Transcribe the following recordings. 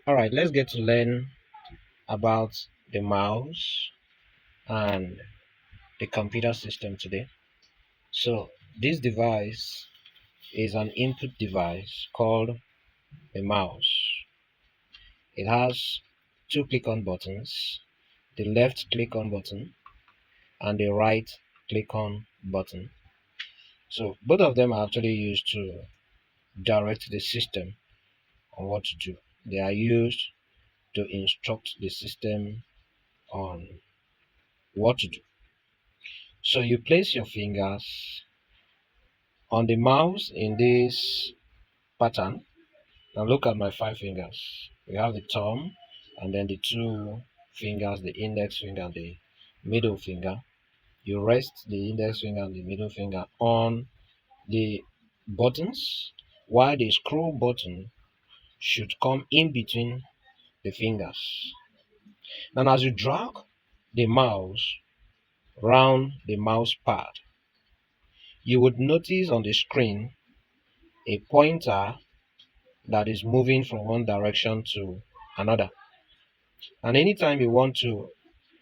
Alright, let's get to learn about the mouse and the computer system today. So, this device is an input device called the mouse. It has two click on buttons, the left click on button and the right click on button. So, both of them are actually used to direct the system on what to do. They are used to instruct the system on what to do. So you place your fingers on the mouse in this pattern. Now look at my five fingers. We have the thumb and then the two fingers, the index finger and the middle finger. You rest the index finger and the middle finger on the buttons, while the scroll button should come in between the fingers. Now as you drag the mouse round the mouse pad, you would notice on the screen a pointer that is moving from one direction to another. And anytime you want to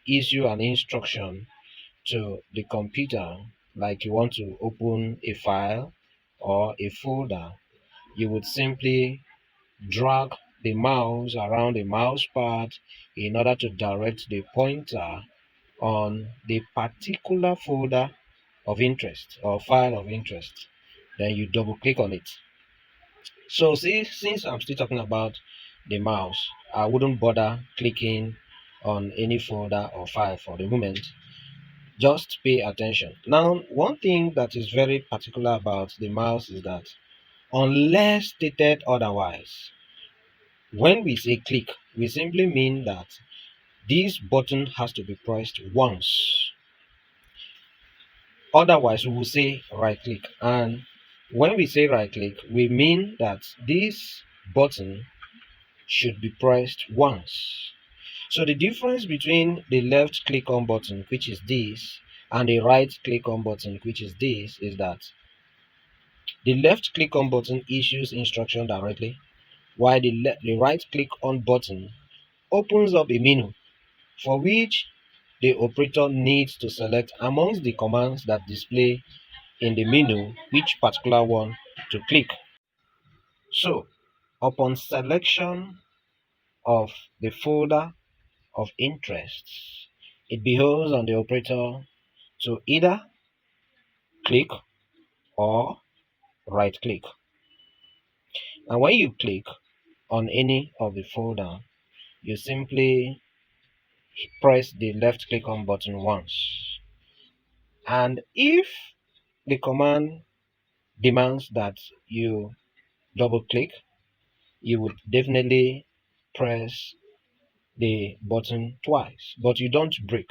issue an instruction to the computer, like you want to open a file or a folder, you would simply drag the mouse around the mouse pad in order to direct the pointer on the particular folder of interest or file of interest. Then you double click on it. So see, since I'm still talking about the mouse, I wouldn't bother clicking on any folder or file for the moment. Just pay attention. Now, one thing that is very particular about the mouse is that unless stated otherwise, when we say click, we simply mean that this button has to be pressed once. Otherwise, we will say right click. And when we say right click, we mean that this button should be pressed once. So the difference between the left click on button, which is this, and the right click on button, which is this, is that the left click on button issues instruction directly, while the right click on button opens up a menu for which the operator needs to select amongst the commands that display in the menu which particular one to click. So upon selection of the folder of interest, it behoves on the operator to either click or right click. And when you click on any of the folder, you simply press the left click on button once. And if the command demands that you double click, you would definitely press the button twice, but you don't break.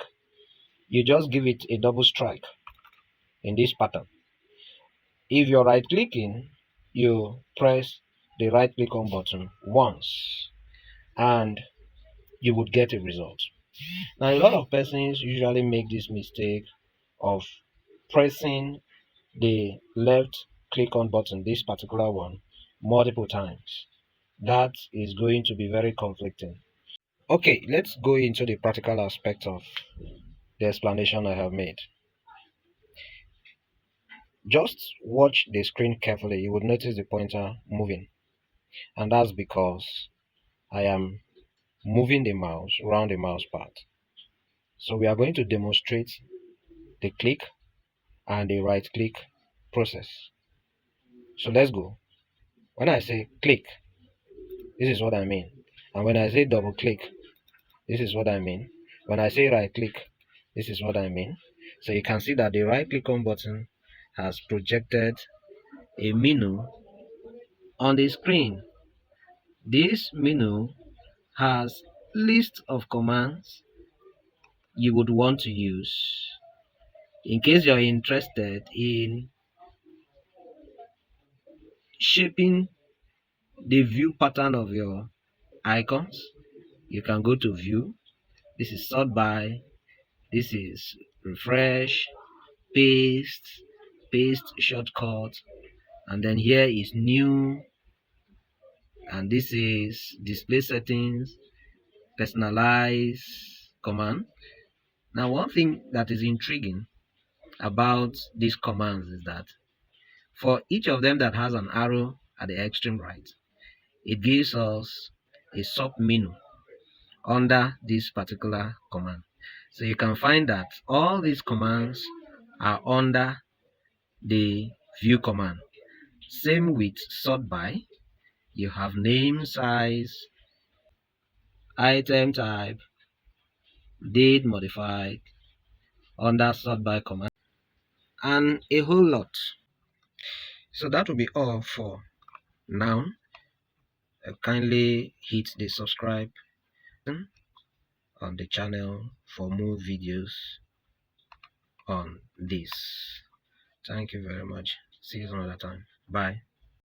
You just give it a double strike in this pattern. If you're right clicking, you press the right click on button once and you would get a result. Now, a lot of persons usually make this mistake of pressing the left click on button, this particular one, multiple times. That is going to be very conflicting. Okay, let's go into the practical aspect of the explanation I have made. Just watch the screen carefully. You would notice the pointer moving, and that's because I am moving the mouse around the mouse pad. So we are going to demonstrate the click and the right click process. So let's go. When I say click, this is what I mean. And when I say double click, this is what I mean. When I say right click, this is what I mean. So you can see that the right click on button has projected a menu on the screen. This menu has list of commands you would want to use in case you're interested in shaping the view pattern of your icons. You can go to view. This is sort by, this is refresh, paste, paste shortcut, and then here is new and this is display settings, personalize command. Now, one thing that is intriguing about these commands is that for each of them that has an arrow at the extreme right, it gives us a sub menu under this particular command. So you can find that all these commands are under the view command. Same with sort by. You have name, size, item type, date modified under sort by command, and a whole lot. So that will be all for now. Kindly hit the subscribe button on the channel for more videos on this. Thank you very much. See you another time. Bye.